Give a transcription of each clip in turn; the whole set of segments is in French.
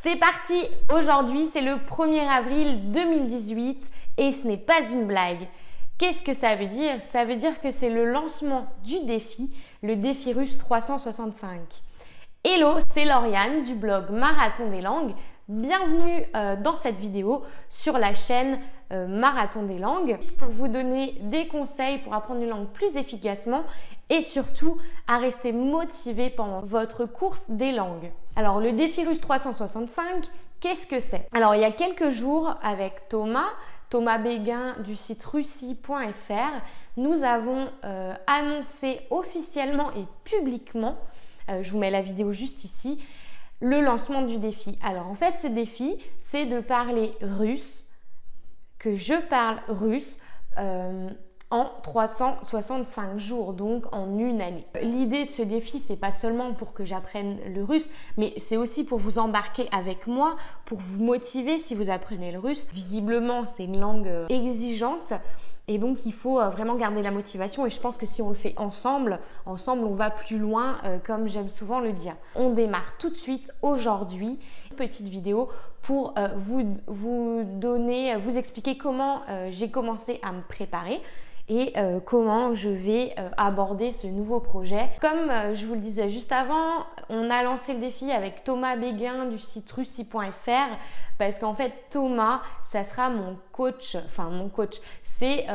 C'est parti! Aujourd'hui, c'est le 1er avril 2018 et ce n'est pas une blague. Qu'est-ce que ça veut dire? Ça veut dire que c'est le lancement du défi, le défi russe 365. Hello, c'est Lauriane du blog Marathon des langues. Bienvenue dans cette vidéo sur la chaîne Marathon des langues pour vous donner des conseils pour apprendre une langue plus efficacement et surtout à rester motivé pendant votre course des langues. Alors le défi russe 365, qu'est-ce que c'est? Alors il y a quelques jours avec Thomas Béguin du site russie.fr, nous avons annoncé officiellement et publiquement, je vous mets la vidéo juste ici, le lancement du défi. Alors en fait ce défi c'est de parler russe, que je parle russe en 365 jours, donc en une année. L'idée de ce défi, c'est pas seulement pour que j'apprenne le russe, mais c'est aussi pour vous embarquer avec moi, pour vous motiver si vous apprenez le russe. Visiblement, c'est une langue exigeante et donc il faut vraiment garder la motivation et je pense que si on le fait ensemble on va plus loin comme j'aime souvent le dire. On démarre tout de suite aujourd'hui, une petite vidéo pour vous expliquer comment j'ai commencé à me préparer et comment je vais aborder ce nouveau projet. Comme je vous le disais juste avant, on a lancé le défi avec Thomas Béguin du site russie.fr parce qu'en fait Thomas, ça sera mon coach, c'est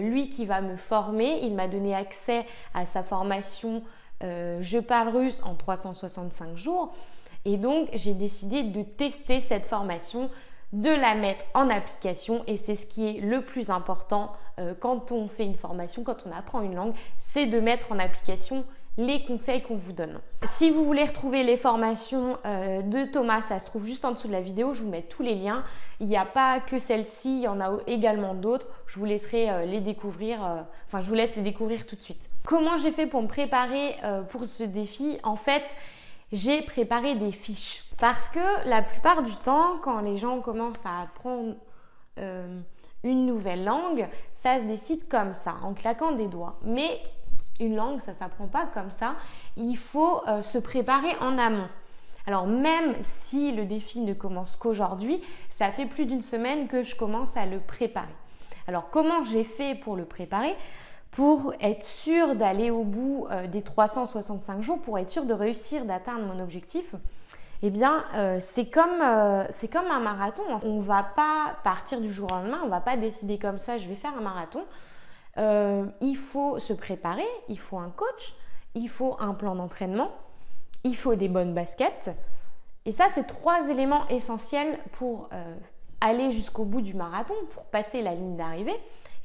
lui qui va me former. Il m'a donné accès à sa formation Je parle russe en 365 jours et donc j'ai décidé de tester cette formation, de la mettre en application et c'est ce qui est le plus important quand on fait une formation, quand on apprend une langue, c'est de mettre en application les conseils qu'on vous donne. Si vous voulez retrouver les formations de Thomas, ça se trouve juste en dessous de la vidéo, je vous mets tous les liens. Il n'y a pas que celle-ci, il y en a également d'autres. Je vous laisserai les découvrir, je vous laisse les découvrir tout de suite. Comment j'ai fait pour me préparer pour ce défi? En fait, j'ai préparé des fiches. Parce que la plupart du temps, quand les gens commencent à apprendre une nouvelle langue, ça se décide comme ça, en claquant des doigts. Mais une langue, ça ne s'apprend pas comme ça. Il faut se préparer en amont. Alors même si le défi ne commence qu'aujourd'hui, ça fait plus d'une semaine que je commence à le préparer. Alors comment j'ai fait pour le préparer? Pour être sûr d'aller au bout des 365 jours, pour être sûr de réussir d'atteindre mon objectif, eh bien, c'est comme un marathon. On ne va pas partir du jour au lendemain, on ne va pas décider comme ça, je vais faire un marathon. Il faut se préparer, il faut un coach, il faut un plan d'entraînement, il faut des bonnes baskets. Et ça, c'est 3 éléments essentiels pour aller jusqu'au bout du marathon, pour passer la ligne d'arrivée.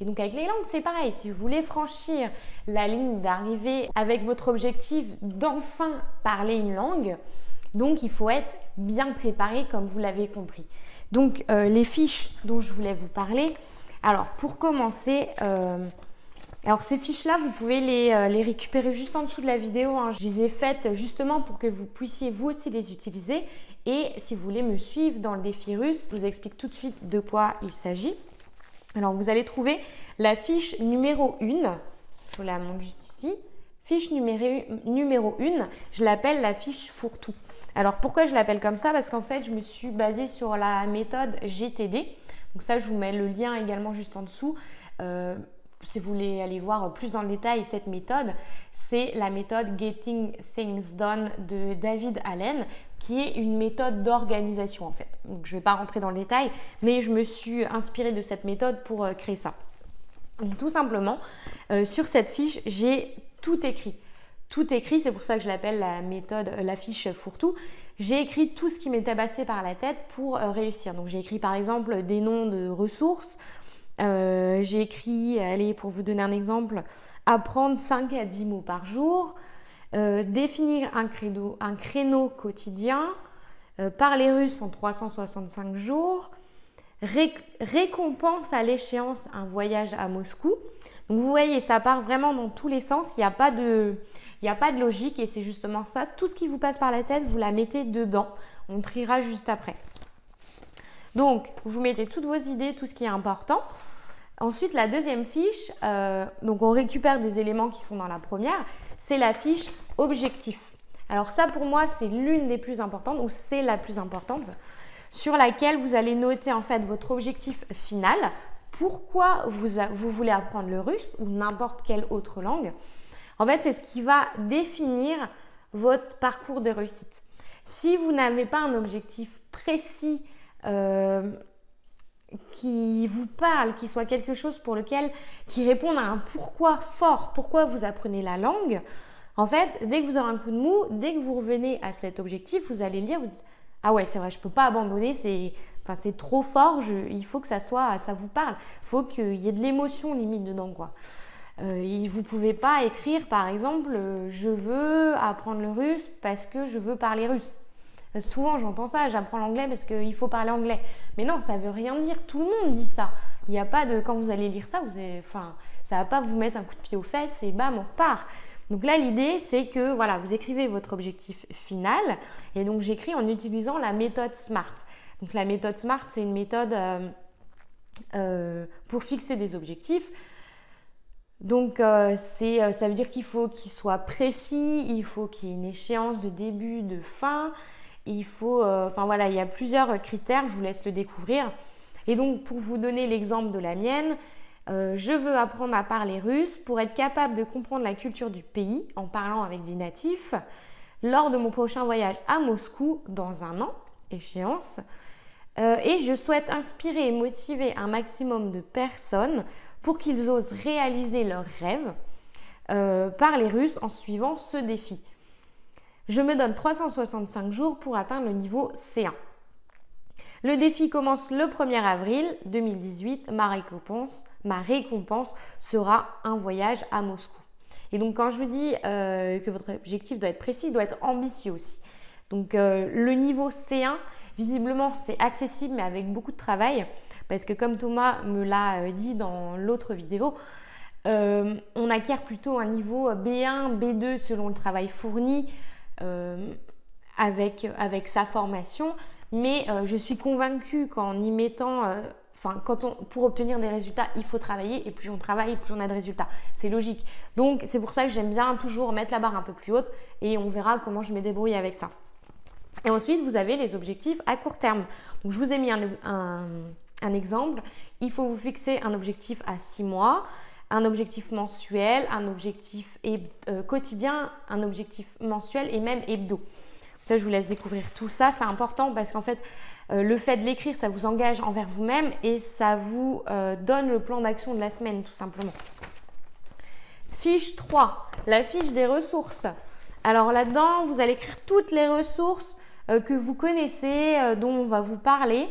Et donc avec les langues, c'est pareil. Si vous voulez franchir la ligne d'arrivée avec votre objectif d'enfin parler une langue, donc il faut être bien préparé comme vous l'avez compris. Donc les fiches dont je voulais vous parler. Alors pour commencer, ces fiches-là, vous pouvez les récupérer juste en dessous de la vidéo. Hein. Je les ai faites justement pour que vous puissiez vous aussi les utiliser. Et si vous voulez me suivre dans le défi russe, je vous explique tout de suite de quoi il s'agit. Alors vous allez trouver la fiche numéro 1, je vous la montre juste ici. Fiche numéro 1, je l'appelle la fiche fourre-tout. Alors pourquoi je l'appelle comme ça? Parce qu'en fait je me suis basée sur la méthode GTD. Donc ça je vous mets le lien également juste en dessous. Si vous voulez aller voir plus dans le détail cette méthode, c'est la méthode Getting Things Done de David Allen, qui est une méthode d'organisation en fait. Donc je ne vais pas rentrer dans le détail, mais je me suis inspirée de cette méthode pour créer ça. Donc tout simplement, sur cette fiche, j'ai tout écrit. Tout écrit, c'est pour ça que je l'appelle la fiche fourre-tout. J'ai écrit tout ce qui m'était passé par la tête pour réussir. Donc j'ai écrit par exemple des noms de ressources. J'ai écrit, allez, pour vous donner un exemple, apprendre 5 à 10 mots par jour, définir un créneau quotidien, parler russe en 365 jours, récompense à l'échéance un voyage à Moscou. Donc vous voyez, ça part vraiment dans tous les sens, il n'y a pas de logique et c'est justement ça, tout ce qui vous passe par la tête, vous la mettez dedans, on triera juste après. Donc, vous mettez toutes vos idées, tout ce qui est important. Ensuite, la deuxième fiche, donc on récupère des éléments qui sont dans la première, c'est la fiche objectif. Alors ça, pour moi, c'est l'une des plus importantes, ou c'est la plus importante, sur laquelle vous allez noter en fait votre objectif final, pourquoi vous voulez apprendre le russe ou n'importe quelle autre langue. En fait, c'est ce qui va définir votre parcours de réussite. Si vous n'avez pas un objectif précis qui vous parle, qui soit quelque chose pour lequel, qui réponde à un pourquoi fort, pourquoi vous apprenez la langue, en fait, dès que vous aurez un coup de mou, dès que vous revenez à cet objectif, vous allez lire, vous dites « Ah ouais, c'est vrai, je ne peux pas abandonner, c'est trop fort, il faut que ça vous parle. Il faut qu'il y ait de l'émotion limite dedans, quoi. » Vous ne pouvez pas écrire, par exemple, « Je veux apprendre le russe parce que je veux parler russe. » Souvent, j'entends ça, j'apprends l'anglais parce qu'il faut parler anglais. Mais non, ça ne veut rien dire. Tout le monde dit ça. Il n'y a pas de… Quand vous allez lire ça, ça ne va pas vous mettre un coup de pied aux fesses et bam, on repart. Donc là, l'idée, c'est que voilà, vous écrivez votre objectif final. Et donc, j'écris en utilisant la méthode SMART. Donc, la méthode SMART, c'est une méthode pour fixer des objectifs. Donc, ça veut dire qu'il faut qu'il soit précis, il faut qu'il y ait une échéance de début, de fin. Il faut, il y a plusieurs critères, je vous laisse le découvrir. Et donc, pour vous donner l'exemple de la mienne, je veux apprendre à parler russe pour être capable de comprendre la culture du pays en parlant avec des natifs lors de mon prochain voyage à Moscou dans 1 an, échéance. Et je souhaite inspirer et motiver un maximum de personnes pour qu'ils osent réaliser leurs rêves parler russe en suivant ce défi. Je me donne 365 jours pour atteindre le niveau C1. Le défi commence le 1er avril 2018. Ma récompense sera un voyage à Moscou. Et donc, quand je vous dis que votre objectif doit être précis, il doit être ambitieux aussi. Donc, le niveau C1, visiblement, c'est accessible, mais avec beaucoup de travail. Parce que comme Thomas me l'a dit dans l'autre vidéo, on acquiert plutôt un niveau B1, B2 selon le travail fourni avec sa formation. Mais je suis convaincue qu'en y mettant, pour obtenir des résultats, il faut travailler. Et plus on travaille, plus on a de résultats. C'est logique. Donc, c'est pour ça que j'aime bien toujours mettre la barre un peu plus haute. Et on verra comment je me débrouille avec ça. Et ensuite, vous avez les objectifs à court terme. Donc, je vous ai mis un exemple. Il faut vous fixer un objectif à 6 mois, un objectif mensuel, un objectif quotidien, un objectif mensuel et même hebdo. Ça, je vous laisse découvrir tout ça. C'est important parce qu'en fait, le fait de l'écrire, ça vous engage envers vous-même et ça vous donne le plan d'action de la semaine, tout simplement. Fiche 3, la fiche des ressources. Alors là-dedans, vous allez écrire toutes les ressources que vous connaissez, dont on va vous parler.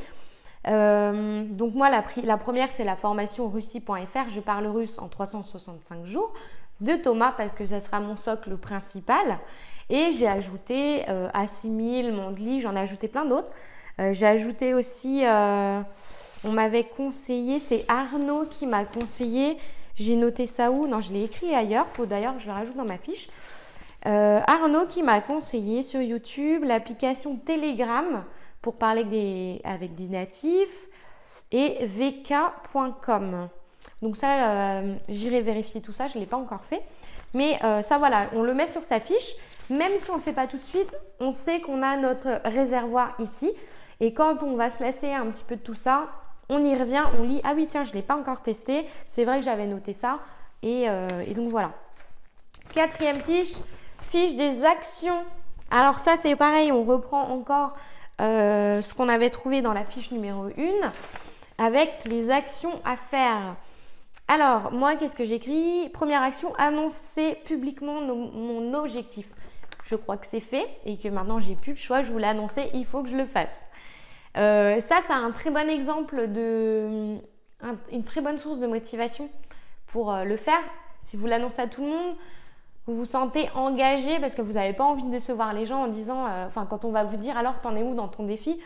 Donc moi, la première, c'est la formation russie.fr. Je parle russe en 365 jours de Thomas parce que ça sera mon socle principal. Et j'ai ajouté Assimil, Mondly, j'en ai ajouté plein d'autres. J'ai ajouté aussi, on m'avait conseillé, c'est Arnaud qui m'a conseillé. J'ai noté ça où? Non, je l'ai écrit ailleurs. Faut d'ailleurs que je le rajoute dans ma fiche. Arnaud qui m'a conseillé sur YouTube l'application Telegram pour parler avec des natifs et vk.com. Donc ça, j'irai vérifier tout ça, je ne l'ai pas encore fait. Mais ça, voilà, on le met sur sa fiche. Même si on ne le fait pas tout de suite, on sait qu'on a notre réservoir ici. Et quand on va se lasser un petit peu de tout ça, on y revient, on lit « Ah oui, tiens, je ne l'ai pas encore testé. C'est vrai que j'avais noté ça. » Et donc, voilà. 4e fiche, fiche des actions. Alors ça, c'est pareil, on reprend encore ce qu'on avait trouvé dans la fiche numéro 1 avec les actions à faire. Alors, moi, qu'est-ce que j'écris? Première action, annoncer publiquement mon objectif. Je crois que c'est fait et que maintenant, j'ai plus le choix. Je vous l'ai annoncé, il faut que je le fasse. Ça, c'est un très bon exemple une très bonne source de motivation pour le faire. Si vous l'annoncez à tout le monde, vous vous sentez engagé parce que vous n'avez pas envie de décevoir les gens en disant, quand on va vous dire alors t'en es où dans ton défi,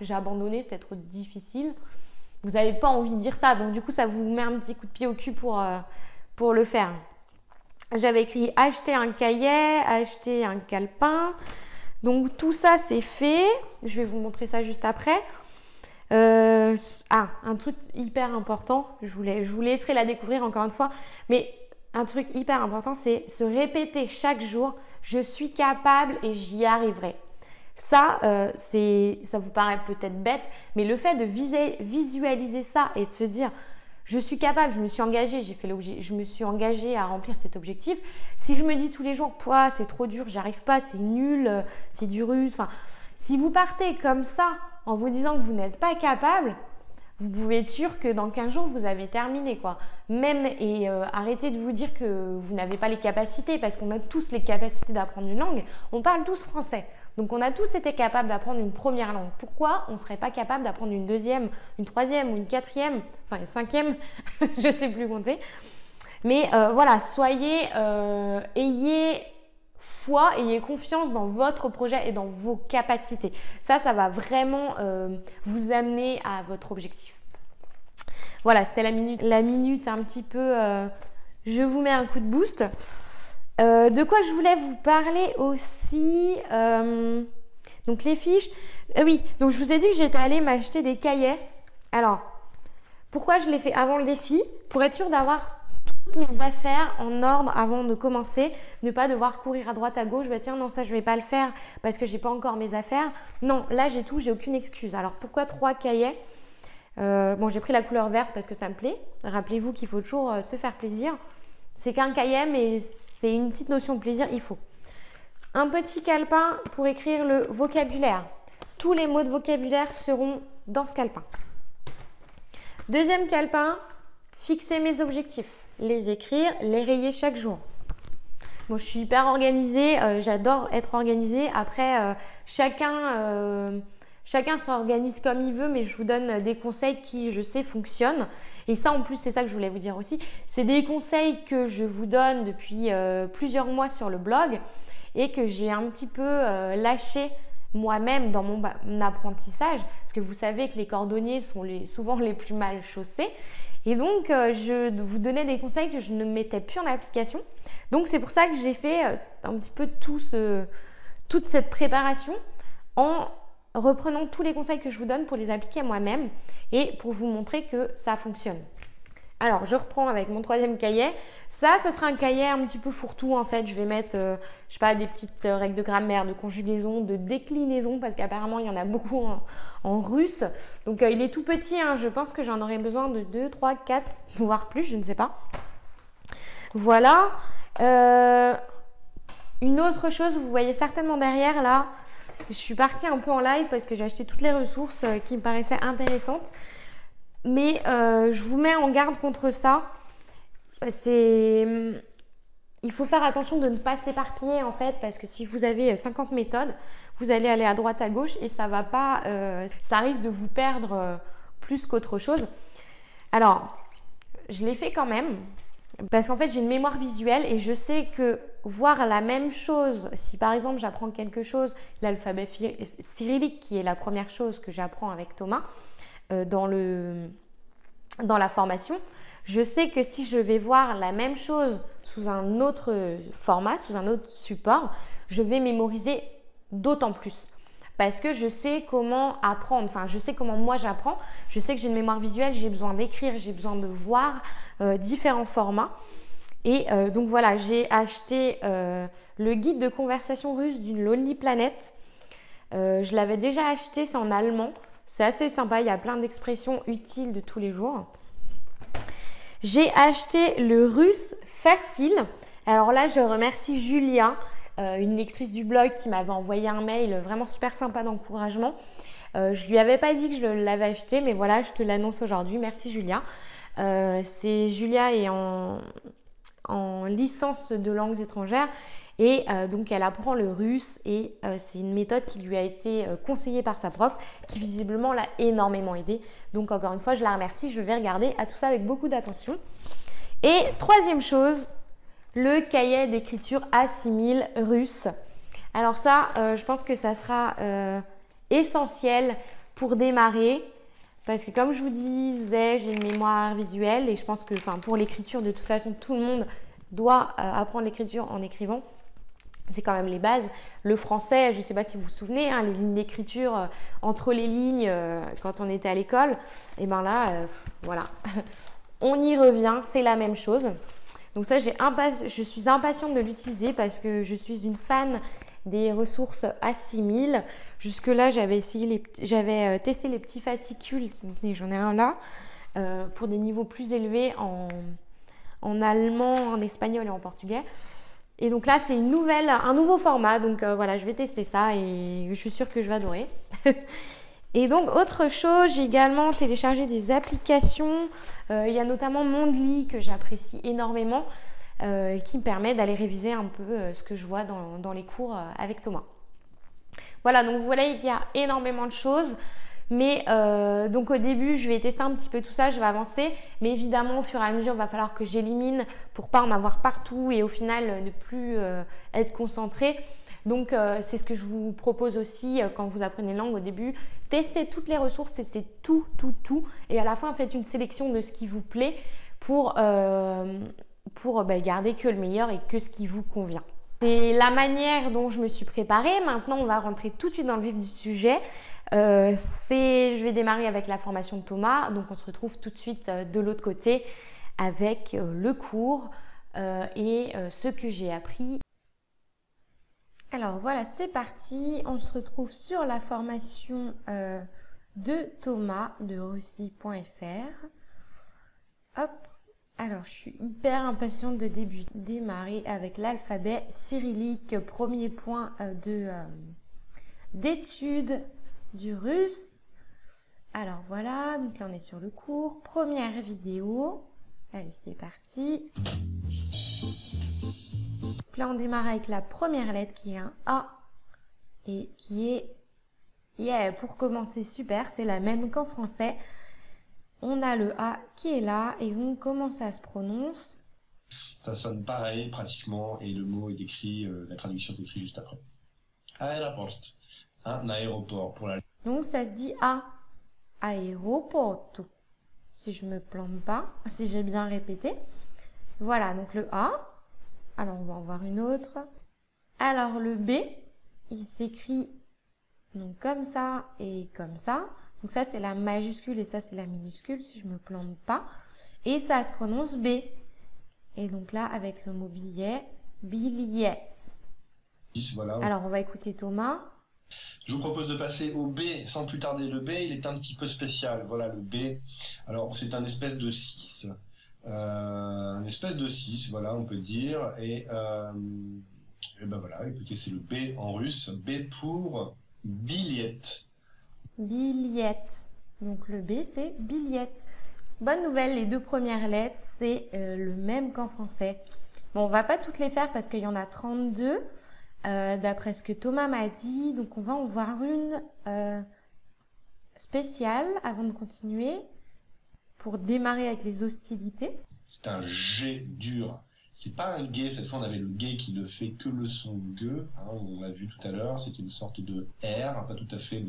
j'ai abandonné, c'était trop difficile. Vous n'avez pas envie de dire ça, donc du coup ça vous met un petit coup de pied au cul pour le faire. J'avais écrit acheter un cahier, acheter un calepin. Donc tout ça c'est fait. Je vais vous montrer ça juste après. Un truc hyper important, je vous laisserai la découvrir encore une fois, mais un truc hyper important, c'est se répéter chaque jour je suis capable et j'y arriverai. Ça, ça vous paraît peut-être bête, mais le fait de visualiser ça et de se dire je suis capable, je me suis engagée, je me suis engagée à remplir cet objectif. Si je me dis tous les jours, c'est trop dur, j'y arrive pas, c'est nul, c'est du russe. Enfin, si vous partez comme ça en vous disant que vous n'êtes pas capable, vous pouvez être sûr que dans 15 jours, vous avez terminé, quoi. Arrêtez de vous dire que vous n'avez pas les capacités, parce qu'on a tous les capacités d'apprendre une langue. On parle tous français. Donc, on a tous été capables d'apprendre une première langue. Pourquoi on ne serait pas capable d'apprendre une deuxième, une troisième ou une quatrième, enfin une cinquième, je ne sais plus compter. Mais voilà, ayez foi, ayez confiance dans votre projet et dans vos capacités. Ça va vraiment vous amener à votre objectif. Voilà, c'était la minute un petit peu, je vous mets un coup de boost. De quoi je voulais vous parler aussi, donc les fiches. Oui, donc je vous ai dit que j'étais allée m'acheter des cahiers. Alors, pourquoi je l'ai fait avant le défi? Pour être sûre d'avoir toutes mes affaires en ordre avant de commencer, ne pas devoir courir à droite à gauche, tiens non ça je vais pas le faire parce que j'ai pas encore mes affaires. Non, là j'ai tout, j'ai aucune excuse. Alors pourquoi 3 cahiers? Bon, j'ai pris la couleur verte parce que ça me plaît. Rappelez-vous qu'il faut toujours se faire plaisir. C'est qu'un cahier, mais c'est une petite notion de plaisir, il faut. Un petit calepin pour écrire le vocabulaire. Tous les mots de vocabulaire seront dans ce calepin. Deuxième calepin, fixer mes objectifs. Les écrire, les rayer chaque jour. Bon, je suis hyper organisée, j'adore être organisée. Après, chacun s'organise comme il veut, mais je vous donne des conseils qui, je sais, fonctionnent. Et ça, en plus, c'est ça que je voulais vous dire aussi. C'est des conseils que je vous donne depuis plusieurs mois sur le blog et que j'ai un petit peu lâché moi-même dans mon apprentissage. Parce que vous savez que les cordonniers sont souvent les plus mal chaussés. Et donc, je vous donnais des conseils que je ne mettais plus en application. Donc, c'est pour ça que j'ai fait un petit peu toute cette préparation en reprenant tous les conseils que je vous donne pour les appliquer moi-même et pour vous montrer que ça fonctionne. Alors, je reprends avec mon 3e cahier. Ça sera un cahier un petit peu fourre-tout en fait. Je vais mettre, je sais pas, des petites règles de grammaire, de conjugaison, de déclinaison parce qu'apparemment, il y en a beaucoup en russe. Donc, il est tout petit. Hein. Je pense que j'en aurai besoin de 2, 3, 4, voire plus, je ne sais pas. Voilà. Une autre chose, vous voyez certainement derrière là, je suis partie un peu en live parce que j'ai acheté toutes les ressources qui me paraissaient intéressantes. Mais je vous mets en garde contre ça. Il faut faire attention de ne pas s'éparpiller en fait parce que si vous avez 50 méthodes, vous allez aller à droite à gauche et ça va pas, ça risque de vous perdre plus qu'autre chose. Alors, je l'ai fait quand même parce qu'en fait j'ai une mémoire visuelle et je sais que voir la même chose, si par exemple j'apprends quelque chose, l'alphabet cyrillique qui est la première chose que j'apprends avec Thomas dans la formation, je sais que si je vais voir la même chose sous un autre format, sous un autre support, je vais mémoriser d'autant plus. Parce que je sais comment apprendre, enfin je sais comment moi j'apprends, je sais que j'ai une mémoire visuelle, j'ai besoin d'écrire, j'ai besoin de voir différents formats. Et donc voilà, j'ai acheté le guide de conversation russe d'une Lonely Planet. Je l'avais déjà acheté, c'est en allemand. C'est assez sympa, il y a plein d'expressions utiles de tous les jours. J'ai acheté le russe facile. Alors là, je remercie Julia, une lectrice du blog qui m'avait envoyé un mail vraiment super sympa d'encouragement. Je lui avais pas dit que je l'avais acheté, mais voilà, je te l'annonce aujourd'hui. Merci Julia. Julia est en licence de langues étrangères et donc elle apprend le russe et c'est une méthode qui lui a été conseillée par sa prof qui visiblement l'a énormément aidée. Donc encore une fois, je la remercie. Je vais regarder à tout ça avec beaucoup d'attention. Et troisième chose, le cahier d'écriture A6000 russe. Alors ça, je pense que ça sera essentiel pour démarrer parce que comme je vous disais, j'ai une mémoire visuelle et je pense que pour l'écriture, de toute façon, tout le monde doit apprendre l'écriture en écrivant. C'est quand même les bases. Le français, je ne sais pas si vous vous souvenez, hein, les lignes d'écriture entre les lignes quand on était à l'école, et bien là, voilà, on y revient, c'est la même chose. Donc ça, je suis impatiente de l'utiliser parce que je suis une fan des ressources A6000. Jusque-là, j'avais testé les petits fascicules, j'en ai un là, pour des niveaux plus élevés en allemand, en espagnol et en portugais. Et donc là, c'est un nouveau format. Donc voilà, je vais tester ça et je suis sûre que je vais adorer. Et donc, autre chose, j'ai également téléchargé des applications. Il y a notamment Mondly que j'apprécie énormément, qui me permet d'aller réviser un peu ce que je vois dans les cours avec Thomas. Voilà, donc vous voyez qu'il y a énormément de choses. Mais donc au début, je vais tester un petit peu tout ça, je vais avancer. Mais évidemment, au fur et à mesure, il va falloir que j'élimine pour pas en avoir partout et au final ne plus être concentrée. Donc c'est ce que je vous propose aussi quand vous apprenez une langue au début. Testez toutes les ressources, testez tout. Et à la fin, faites une sélection de ce qui vous plaît pour garder que le meilleur et que ce qui vous convient. C'est la manière dont je me suis préparée. Maintenant, on va rentrer tout de suite dans le vif du sujet. Je vais démarrer avec la formation de Thomas. Donc, on se retrouve tout de suite de l'autre côté avec le cours et ce que j'ai appris. Alors voilà, c'est parti. On se retrouve sur la formation de Thomas de russie.fr. Hop. Alors, je suis hyper impatiente de démarrer avec l'alphabet cyrillique, premier point d'étude du russe. Alors voilà, donc là on est sur le cours. Première vidéo. Allez, c'est parti. Donc là, on démarre avec la première lettre qui est un A et qui est, pour commencer, super, c'est la même qu'en français. On a le A qui est là et donc comment ça se prononce? Ça sonne pareil pratiquement et le mot est écrit, la traduction est écrite juste après. Aéroport, un aéroport pour la... Donc ça se dit A, aeroporto, si je me plante pas, si j'ai bien répété. Voilà, donc le A. Alors on va en voir une autre. Alors le B, il s'écrit donc comme ça et comme ça. Donc ça, c'est la majuscule et ça, c'est la minuscule, si je me plante pas. Et ça se prononce B. Et donc là, avec le mot billet, billette. Voilà. Alors, on va écouter Thomas. Je vous propose de passer au B sans plus tarder. Le B, il est un petit peu spécial. Voilà, le B. Alors, c'est un espèce de 6. Une espèce de 6, voilà, on peut dire. Et ben voilà, écoutez, c'est le B en russe. B pour billette. Billette. Donc le B, c'est billette. Bonne nouvelle, les deux premières lettres, c'est le même qu'en français. Bon, on va pas toutes les faire parce qu'il y en a 32, d'après ce que Thomas m'a dit. Donc on va en voir une spéciale avant de continuer pour démarrer avec les hostilités. C'est un G dur. C'est pas un G, cette fois on avait le G qui ne fait que le son G, hein, on l'a vu tout à l'heure, c'est une sorte de R, pas tout à fait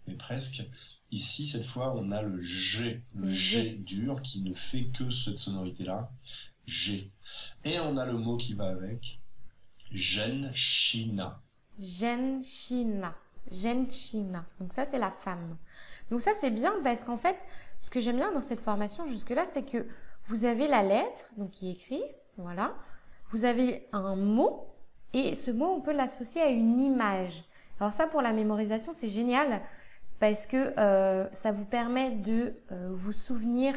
mais presque. Ici, cette fois, on a le G dur qui ne fait que cette sonorité-là, G. Et on a le mot qui va avec, Jenshina. Jenshina. Jenshina. Donc ça, c'est la femme. Donc ça, c'est bien parce qu'en fait, ce que j'aime bien dans cette formation jusque-là, c'est que vous avez la lettre, donc qui est écrit, voilà. Vous avez un mot et ce mot, on peut l'associer à une image. Alors ça, pour la mémorisation, c'est génial parce que ça vous permet de vous souvenir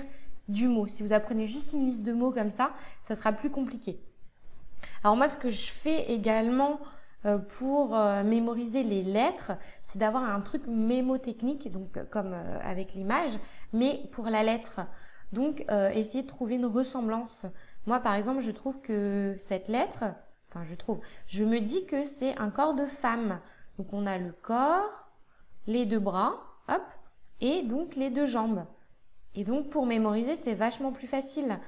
du mot. Si vous apprenez juste une liste de mots comme ça sera plus compliqué. Alors moi, ce que je fais également pour mémoriser les lettres, c'est d'avoir un truc mémotechnique, donc comme avec l'image, mais pour la lettre. Donc, essayer de trouver une ressemblance. Moi, par exemple, je trouve que cette lettre, je me dis que c'est un corps de femme. Donc, on a le corps, les deux bras, hop, et donc les deux jambes. Et donc, pour mémoriser, c'est vachement plus facile.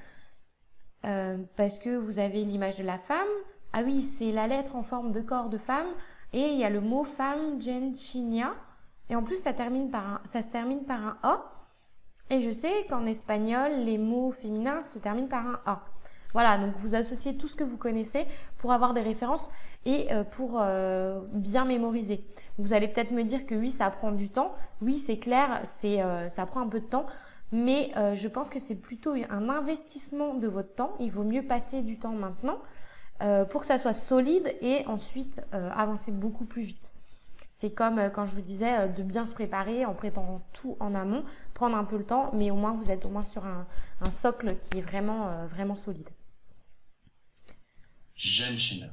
Parce que vous avez l'image de la femme. Ah oui, c'est la lettre en forme de corps de femme. Et il y a le mot femme, Jenshina. Et en plus, ça se termine par un A. Et je sais qu'en espagnol, les mots féminins se terminent par un A. Voilà, donc vous associez tout ce que vous connaissez pour avoir des références et pour bien mémoriser. Vous allez peut-être me dire que oui, ça prend du temps. Oui, c'est clair, ça prend un peu de temps. Mais je pense que c'est plutôt un investissement de votre temps. Il vaut mieux passer du temps maintenant pour que ça soit solide et ensuite avancer beaucoup plus vite. C'est comme quand je vous disais de bien se préparer en préparant tout en amont, prendre un peu le temps, mais au moins vous êtes au moins sur un socle qui est vraiment solide. Genshin.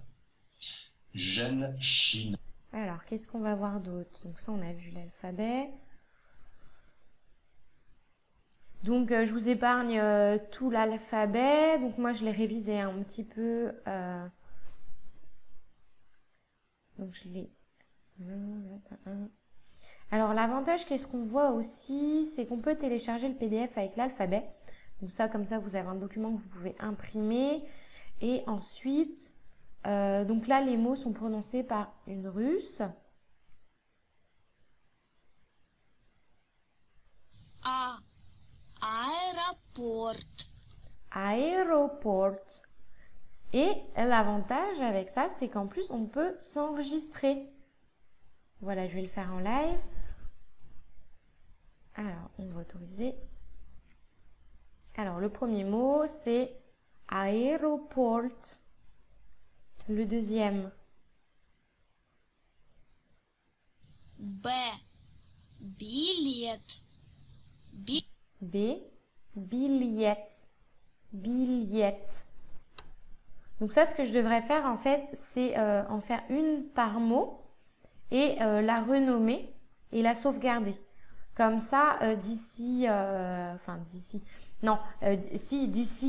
Genshin. Alors, qu'est-ce qu'on va voir d'autre? Donc ça, on a vu l'alphabet. Donc, je vous épargne tout l'alphabet. Donc, moi, je l'ai révisé un petit peu. Donc, je l'ai... Alors, l'avantage, qu'est-ce qu'on voit aussi? C'est qu'on peut télécharger le PDF avec l'alphabet. Donc ça, comme ça, vous avez un document que vous pouvez imprimer. Et ensuite, donc là, les mots sont prononcés par une Russe. Aéroport. Aéroport. Et l'avantage avec ça, c'est qu'en plus, on peut s'enregistrer. Voilà, je vais le faire en live. Alors, on va autoriser. Alors, le premier mot, c'est aéroport. Le deuxième. Billet. B. Billette. Billette. Donc ça, ce que je devrais faire, en fait, c'est en faire une par mot et la renommer et la sauvegarder. Comme ça, d'ici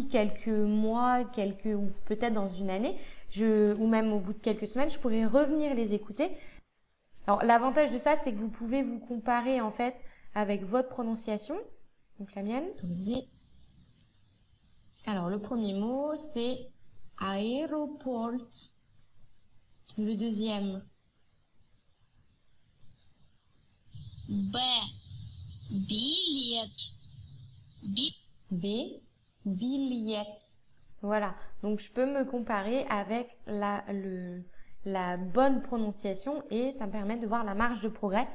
quelques mois, ou peut-être dans une année, ou même au bout de quelques semaines, je pourrais revenir les écouter. Alors, l'avantage de ça, c'est que vous pouvez vous comparer, en fait, avec votre prononciation. Donc, la mienne. Alors, le premier mot, c'est aéroport. Le deuxième. Billet. B. Billette. Voilà. Donc, je peux me comparer avec la bonne prononciation et ça me permet de voir la marge de progrès.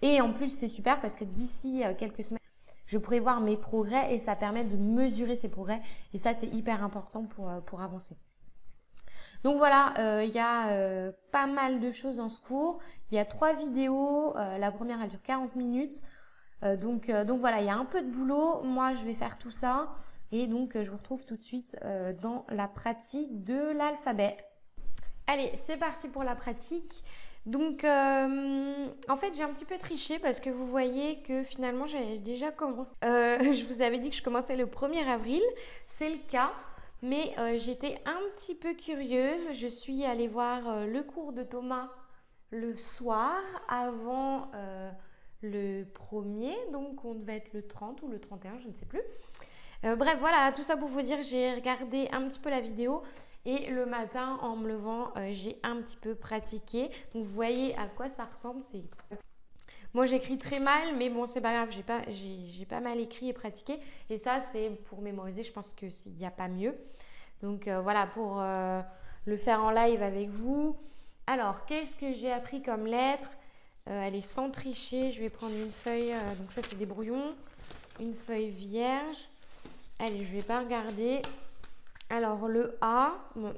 Et en plus, c'est super parce que d'ici quelques semaines, je pourrai voir mes progrès et ça permet de mesurer ces progrès. Et ça, c'est hyper important pour avancer. Donc voilà, il y a pas mal de choses dans ce cours. Il y a 3 vidéos. La première, elle dure 40 minutes. Donc voilà, il y a un peu de boulot. Moi, je vais faire tout ça. Et donc, je vous retrouve tout de suite dans la pratique de l'alphabet. Allez, c'est parti pour la pratique. Donc, en fait, j'ai un petit peu triché parce que vous voyez que finalement, j'ai déjà commencé. Je vous avais dit que je commençais le 1er avril. C'est le cas. Mais j'étais un petit peu curieuse. Je suis allée voir le cours de Thomas le soir avant le 1er. Donc, on devait être le 30 ou le 31, je ne sais plus. Bref, voilà, tout ça pour vous dire, j'ai regardé un petit peu la vidéo. Et le matin, en me levant, j'ai un petit peu pratiqué. Donc, vous voyez à quoi ça ressemble. Moi, j'écris très mal, mais bon, c'est pas grave. J'ai pas mal écrit et pratiqué. Et ça, c'est pour mémoriser. Je pense qu'il n'y a pas mieux. Donc, voilà, pour le faire en live avec vous. Alors, qu'est-ce que j'ai appris comme lettre? Allez, sans tricher, je vais prendre une feuille. Donc, ça, c'est des brouillons. Une feuille vierge. Allez, je vais pas regarder. Alors, le A, bon,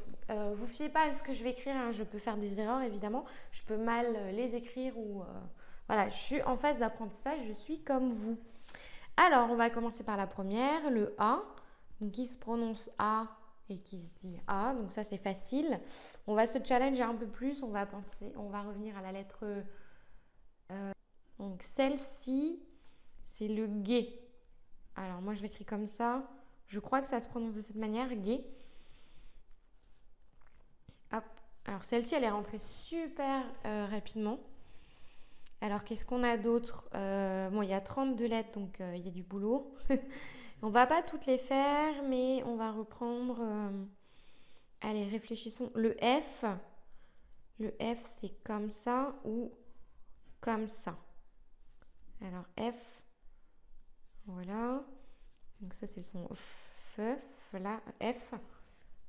vous fiez pas à ce que je vais écrire, hein, je peux faire des erreurs évidemment, je peux mal les écrire ou voilà, je suis en phase d'apprentissage, je suis comme vous. Alors, on va commencer par la première, le A, donc qui se prononce A et qui se dit A, donc ça c'est facile. On va se challenger un peu plus, on va revenir à la lettre donc celle-ci, c'est le G. Alors, moi je l'écris comme ça. Je crois que ça se prononce de cette manière, gay. Hop. Alors, celle-ci, elle est rentrée super rapidement. Alors, qu'est-ce qu'on a d'autre? Bon, il y a 32 lettres, donc il y a du boulot. On va pas toutes les faire, mais on va reprendre... Allez, réfléchissons. Le F. Le F, c'est comme ça ou comme ça. Alors, F. Voilà. Donc ça, c'est le son F, là, F.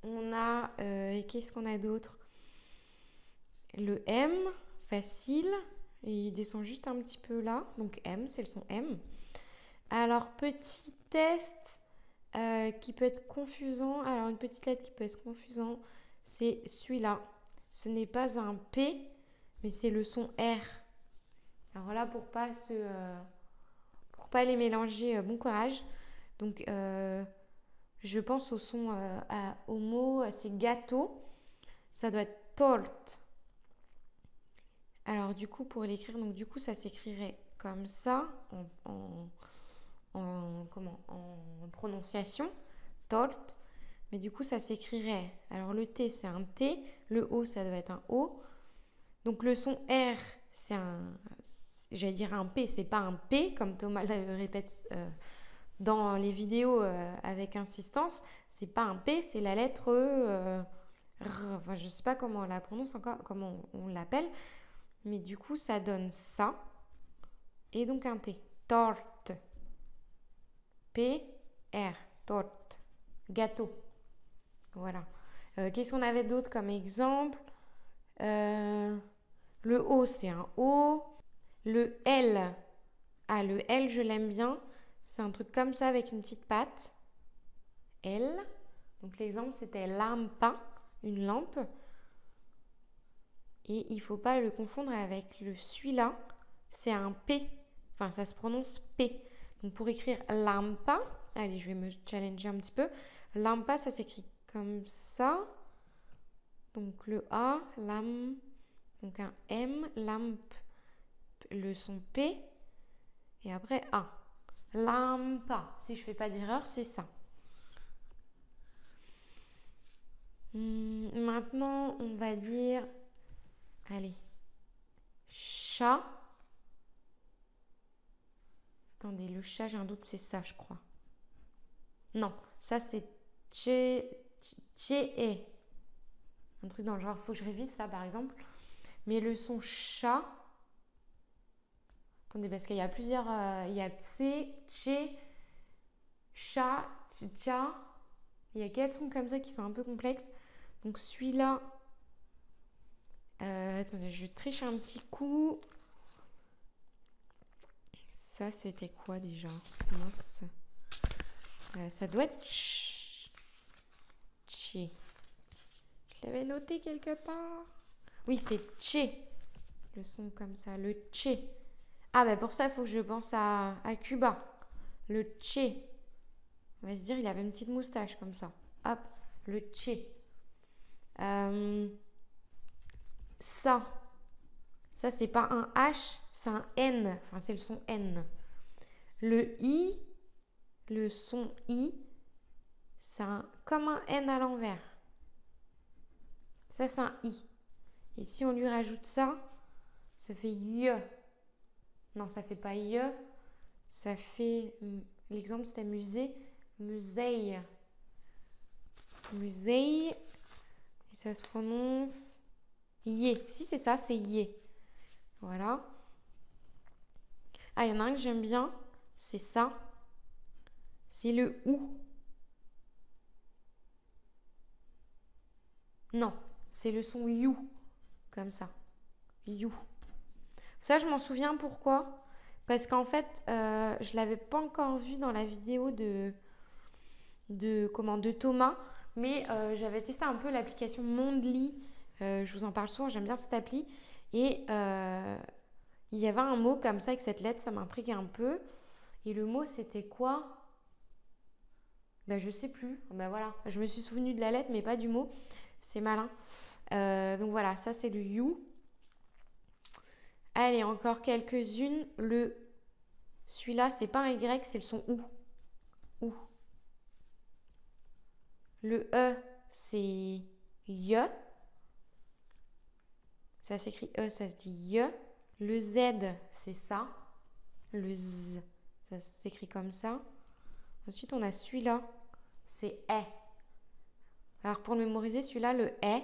On a, qu'est-ce qu'on a d'autre? Le M, facile. Et il descend juste un petit peu là. Donc M, c'est le son M. Alors, petit test qui peut être confusant. Alors, une petite lettre qui peut être confusant, c'est celui-là. Ce n'est pas un P, mais c'est le son R. Alors là, pour pas les mélanger, bon courage. Donc, je pense au son, au mot, c'est gâteau. Ça doit être torte. Alors, du coup, pour l'écrire, donc du coup, ça s'écrirait comme ça, en prononciation, torte. Mais du coup, ça s'écrirait. Alors, le T, c'est un T. Le O, ça doit être un O. Donc, le son R, c'est j'allais dire un P, c'est pas un P, comme Thomas le répète dans les vidéos avec insistance. C'est pas un P, c'est la lettre R. Enfin, je sais pas comment on la prononce encore, comment on l'appelle. Mais du coup, ça donne ça. Et donc un T. Torte. P-R. Torte. Gâteau. Voilà. Qu'est-ce qu'on avait d'autre comme exemple? Le O, c'est un O. Le L. Ah, le L, je l'aime bien. C'est un truc comme ça avec une petite patte. L. Donc l'exemple, c'était lampa, une lampe. Et il ne faut pas le confondre avec celui-là. C'est un P. Enfin, ça se prononce P. Donc pour écrire lampa, allez, je vais me challenger un petit peu. Lampa, ça s'écrit comme ça. Donc le A, lam, donc un M, lamp, le son P. Et après A. Lampa. Si je fais pas d'erreur, c'est ça. Maintenant, on va dire... Allez. Chat. Attendez, le chat, j'ai un doute, c'est ça, je crois. Non, ça c'est tché. Un truc dans le genre, faut que je révise ça par exemple. Mais le son chat. Attendez, parce qu'il y a plusieurs. Il y a tché, tché, chat, tcha. Il y a 4 sons comme ça qui sont un peu complexes. Donc celui-là. Attendez, je triche un petit coup. Ça, c'était quoi déjà? Mince. Ça doit être tché. Je l'avais noté quelque part. Oui, c'est tché. Le son comme ça, le tché. Ah, ben pour ça, il faut que je pense à Cuba. Le tché. On va se dire, il avait une petite moustache comme ça. Hop, le tché. Ça, c'est pas un H, c'est un N. Enfin, c'est le son N. Le I, le son I, c'est comme un N à l'envers. Ça, c'est un I. Et si on lui rajoute ça, ça fait ye. Non, ça fait pas ye. Ça fait... L'exemple, c'était musée. Musée. Musée. Et ça se prononce... Yé. Si c'est ça, c'est yé. Voilà. Ah, il y en a un que j'aime bien. C'est ça. C'est le ou. Non, c'est le son you. Comme ça. You. Ça, je m'en souviens pourquoi. Parce qu'en fait, je l'avais pas encore vu dans la vidéo de Thomas. Mais j'avais testé un peu l'application Mondly. Je vous en parle souvent, j'aime bien cette appli. Et il y avait un mot comme ça avec cette lettre, ça m'intriguait un peu. Et le mot, c'était quoi? Ben, je sais plus. Ben voilà, je me suis souvenue de la lettre, mais pas du mot. C'est malin. Donc voilà, ça c'est le you. Allez, encore quelques-unes. Celui-là, c'est pas un Y, c'est le son ou. Ou. Le E, c'est ye. Ça s'écrit E, ça se dit ye. Le Z, c'est ça. Le Z, ça s'écrit comme ça. Ensuite, on a celui-là, c'est E. Alors, pour le mémoriser, celui-là, le E,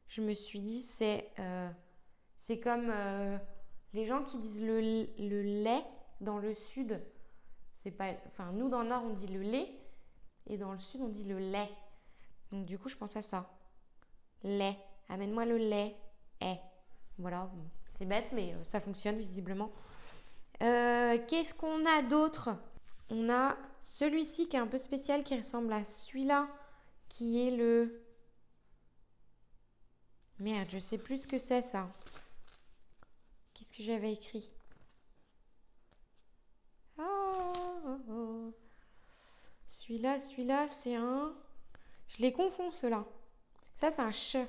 je me suis dit, c'est comme les gens qui disent le lait dans le sud. C'est pas, enfin, nous, dans le nord, on dit le lait. Et dans le sud, on dit le lait. Donc, du coup, je pense à ça. Lait. Amène-moi le lait. Voilà, c'est bête, mais ça fonctionne visiblement. Qu'est-ce qu'on a d'autre? On a celui-ci qui est un peu spécial, qui ressemble à celui-là, qui est le... Merde, je sais plus ce que c'est ça. Qu'est-ce que j'avais écrit? Celui-là, c'est un... Je les confonds, ceux-là. Ça, c'est un ch.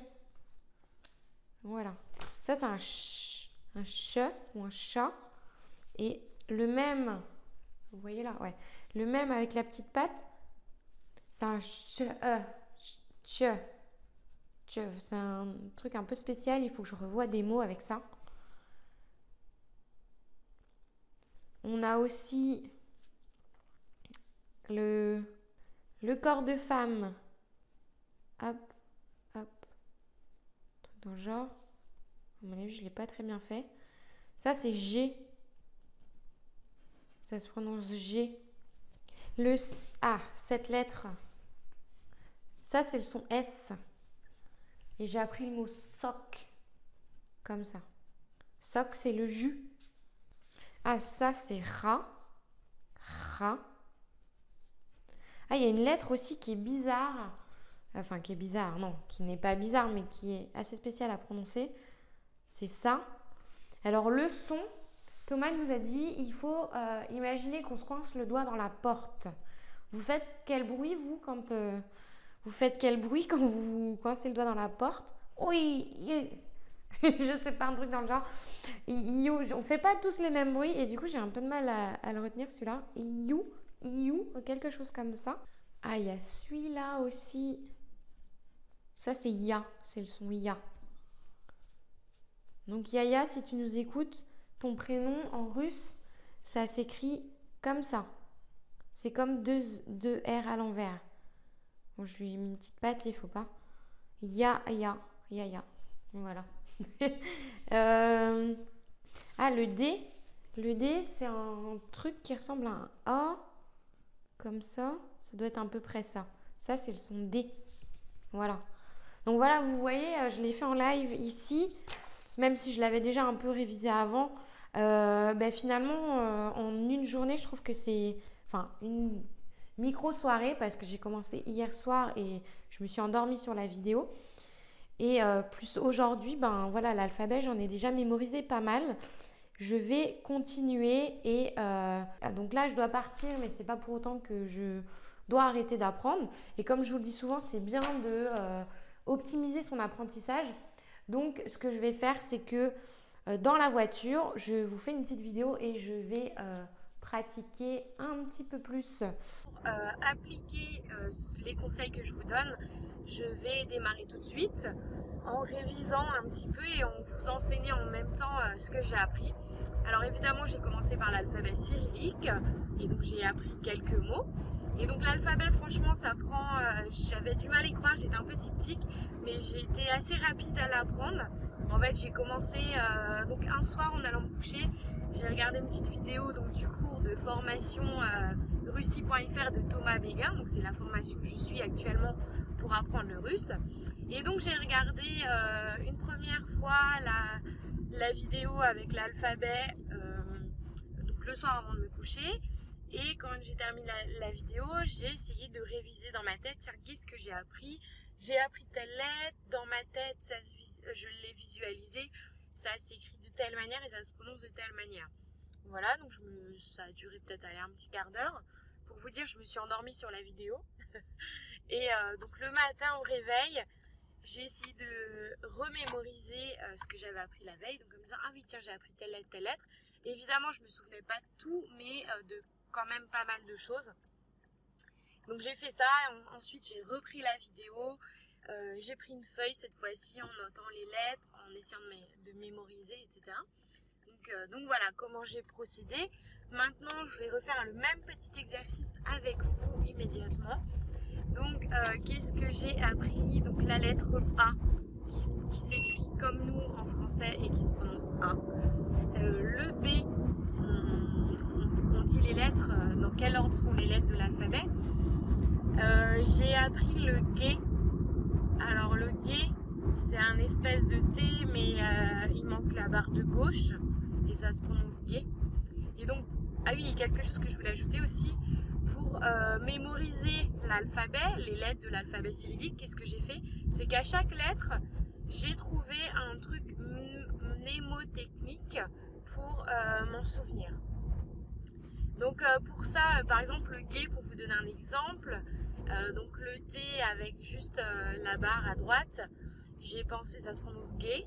Voilà. Ça, c'est un ch ou un chat. Et le même... Vous voyez là? Ouais. Le même avec la petite patte, c'est un ch. C'est un truc un peu spécial. Il faut que je revoie des mots avec ça. On a aussi le corps de femme. Hop, hop. Truc dans le genre. À mon avis, je ne l'ai pas très bien fait. Ça, c'est G. Ça se prononce G. Cette lettre. Ça, c'est le son S. Et j'ai appris le mot soc. Comme ça. Soc, c'est le jus. Ah, ça, c'est ra. Ra. Ah, il y a une lettre aussi qui est bizarre. Enfin, qui est bizarre, non. Qui n'est pas bizarre, mais qui est assez spéciale à prononcer. C'est ça. Alors, le son, Thomas nous a dit, il faut imaginer qu'on se coince le doigt dans la porte. Vous faites quel bruit, vous, quand vous vous coincez le doigt dans la porte? Oui, je sais pas, un truc dans le genre. On fait pas tous les mêmes bruits et du coup, j'ai un peu de mal à le retenir, celui-là. Quelque chose comme ça. Ah, il y a celui-là aussi. Ça, c'est ya, c'est le son ya. Donc, Yaya, si tu nous écoutes, ton prénom en russe, ça s'écrit comme ça. C'est comme deux R à l'envers. Bon, je lui ai mis une petite patte, il faut pas. Ya. Voilà. Le D. Le D, c'est un truc qui ressemble à un A. Comme ça. Ça doit être à peu près ça. Ça, c'est le son D. Voilà. Donc voilà, vous voyez, je l'ai fait en live ici. Même si je l'avais déjà un peu révisé avant. Finalement, en une journée, je trouve que c'est... Enfin, une micro-soirée parce que j'ai commencé hier soir et je me suis endormie sur la vidéo. Et plus aujourd'hui, l'alphabet, j'en ai déjà mémorisé pas mal. Je vais continuer et donc là, je dois partir, mais c'est pas pour autant que je dois arrêter d'apprendre. Et comme je vous le dis souvent, c'est bien de optimiser son apprentissage. Donc, ce que je vais faire, c'est que dans la voiture, je vous fais une petite vidéo et je vais pratiquer un petit peu plus. Pour appliquer les conseils que je vous donne, je vais démarrer tout de suite en révisant un petit peu et en vous enseignant en même temps ce que j'ai appris. Alors évidemment, j'ai commencé par l'alphabet cyrillique et donc j'ai appris quelques mots. Et donc l'alphabet, franchement, ça prend... j'avais du mal à y croire, j'étais un peu sceptique, mais j'ai été assez rapide à l'apprendre. En fait, j'ai commencé donc un soir en allant me coucher, j'ai regardé une petite vidéo donc, du cours de formation russie.fr de Thomas Béguin. Donc c'est la formation que je suis actuellement pour apprendre le russe. Et donc j'ai regardé une première fois la vidéo avec l'alphabet donc le soir avant de me coucher. Et quand j'ai terminé la vidéo, j'ai essayé de réviser dans ma tête, tiens, qu'est-ce que j'ai appris? J'ai appris telle lettre, dans ma tête, je l'ai visualisé, ça s'écrit de telle manière et ça se prononce de telle manière. Voilà, donc ça a duré peut-être un petit quart d'heure. Pour vous dire, je me suis endormie sur la vidéo. Et donc le matin au réveil, j'ai essayé de remémoriser ce que j'avais appris la veille. Donc en me disant, ah oui, tiens, j'ai appris telle lettre, telle lettre. Et évidemment, je ne me souvenais pas de tout, mais de quand même pas mal de choses. Donc j'ai fait ça, ensuite j'ai repris la vidéo, j'ai pris une feuille cette fois-ci en notant les lettres, en essayant de mémoriser, etc. Donc voilà comment j'ai procédé. Maintenant je vais refaire le même petit exercice avec vous immédiatement. Donc qu'est-ce que j'ai appris? Donc la lettre A qui s'écrit comme nous en français et qui se prononce A. Le B, on dit les lettres, dans quel ordre sont les lettres de l'alphabet. J'ai appris le G. Alors le G, c'est un espèce de T, mais il manque la barre de gauche et ça se prononce G. Et donc Ah oui, quelque chose que je voulais ajouter aussi. Pour mémoriser l'alphabet, les lettres de l'alphabet cyrillique, qu'est-ce que j'ai fait? C'est qu'à chaque lettre, j'ai trouvé un truc mnémotechnique pour m'en souvenir. Donc pour ça, par exemple, le G, pour vous donner un exemple, donc le T avec juste la barre à droite, j'ai pensé, ça se prononce G.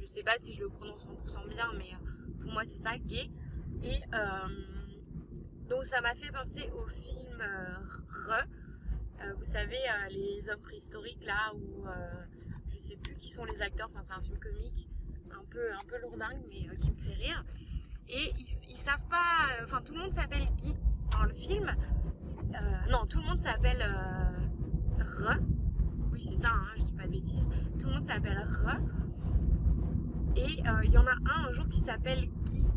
Je sais pas si je le prononce 100% bien, mais pour moi c'est ça, G. Et donc ça m'a fait penser au film R. Vous savez, les hommes préhistoriques là, où je sais plus qui sont les acteurs, enfin c'est un film comique, un peu lourdingue, mais qui me fait rire. Et ils savent pas, enfin tout le monde s'appelle Guy dans le film. Non, tout le monde s'appelle R. Oui, c'est ça, hein, je dis pas de bêtises. Tout le monde s'appelle R. Et il y en a un jour qui s'appelle Guy.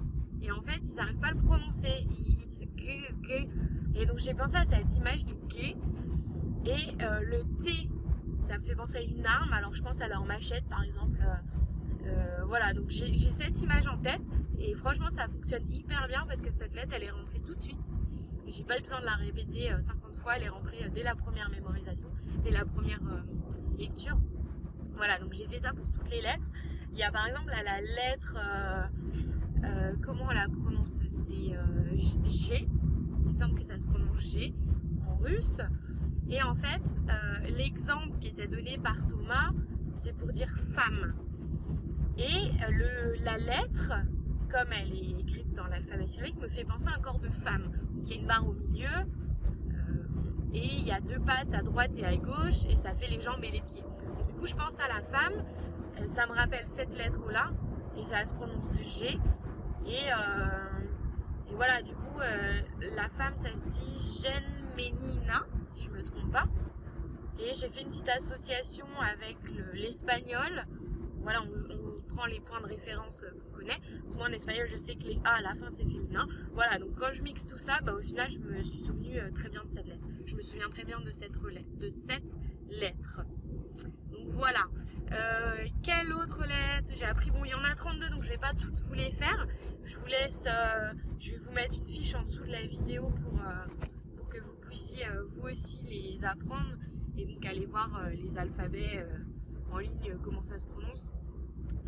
Et en fait, ils n'arrivent pas à le prononcer. Ils disent G, G. Et donc j'ai pensé à cette image du G. Et le T, ça me fait penser à une arme. Alors je pense à leur machette par exemple. Voilà, donc j'ai cette image en tête. Et franchement, ça fonctionne hyper bien parce que cette lettre, elle est rentrée tout de suite. J'ai pas eu besoin de la répéter 50 fois. Elle est rentrée dès la première mémorisation, dès la première lecture. Voilà, donc j'ai fait ça pour toutes les lettres. Il y a par exemple la lettre, comment on la prononce? C'est G. Il me semble que ça se prononce G en russe. Et en fait, l'exemple qui était donné par Thomas, c'est pour dire femme. Et la lettre, comme elle est écrite dans l'alphabet cyrillique, me fait penser à un corps de femme. Donc, il y a une barre au milieu, et il y a deux pattes à droite et à gauche, et ça fait les jambes et les pieds. Donc, du coup, je pense à la femme, ça me rappelle cette lettre-là, et ça se prononce G. Et voilà, du coup, la femme, ça se dit Genmenina, si je ne me trompe pas. Et j'ai fait une petite association avec l'espagnol. Voilà, on prend les points de référence qu'on connaît. Moi en espagnol, je sais que les A à la fin c'est féminin. Voilà, donc quand je mixe tout ça, au final je me suis souvenu très bien de cette lettre. Je me souviens très bien de cette lettre. Donc voilà. Quelle autre lettre j'ai appris? Bon, il y en a 32, donc je vais pas toutes vous les faire. Je vous laisse, je vais vous mettre une fiche en dessous de la vidéo pour que vous puissiez vous aussi les apprendre et donc aller voir les alphabets en ligne, comment ça se prononce.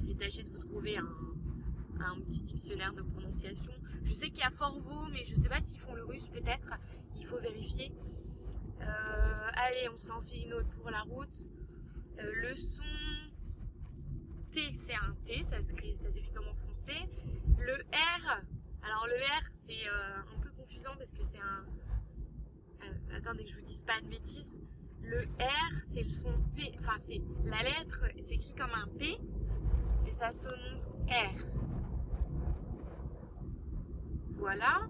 J'ai tâché de vous trouver un petit dictionnaire de prononciation. Je sais qu'il y a Forvo, mais je ne sais pas s'ils font le russe peut-être. Il faut vérifier. Allez, on s'en fait une autre pour la route. Le son T, c'est un T, ça s'écrit comme en français. Le R, alors le R c'est un peu confusant parce que c'est un... attendez que je vous dise pas de bêtises. Le R, c'est le son P, enfin c'est la lettre, c'est écrit comme un P et ça s'annonce R. Voilà.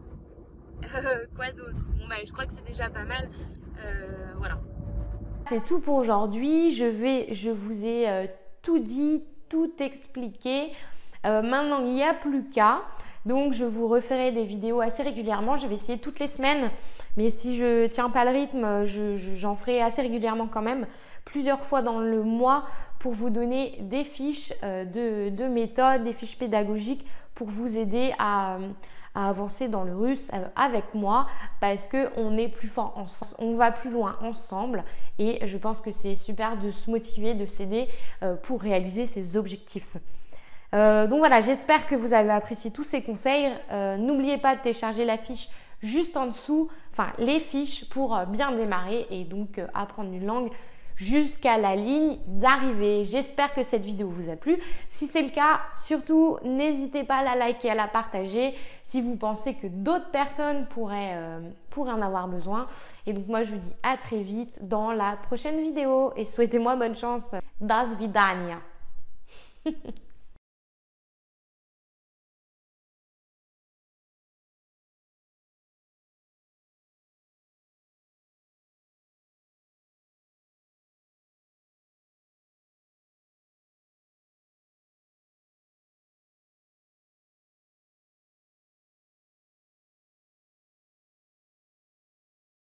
Quoi d'autre? Bon je crois que c'est déjà pas mal. Voilà. C'est tout pour aujourd'hui. Je vous ai tout dit, tout expliqué. Maintenant, il n'y a plus qu'à. Donc, je vous referai des vidéos assez régulièrement. Je vais essayer toutes les semaines. Mais si je ne tiens pas le rythme, j'en ferai assez régulièrement quand même. Plusieurs fois dans le mois pour vous donner des fiches de méthode, des fiches pédagogiques pour vous aider à avancer dans le russe avec moi parce qu'on est plus fort ensemble, on va plus loin ensemble et je pense que c'est super de se motiver, de s'aider pour réaliser ses objectifs. Donc voilà, j'espère que vous avez apprécié tous ces conseils. N'oubliez pas de télécharger la fiche juste en dessous, enfin les fiches pour bien démarrer et donc apprendre une langue jusqu'à la ligne d'arrivée. J'espère que cette vidéo vous a plu. Si c'est le cas, surtout n'hésitez pas à la liker, à la partager si vous pensez que d'autres personnes pourraient en avoir besoin. Et donc moi je vous dis à très vite dans la prochaine vidéo et souhaitez-moi bonne chance. Das vidania.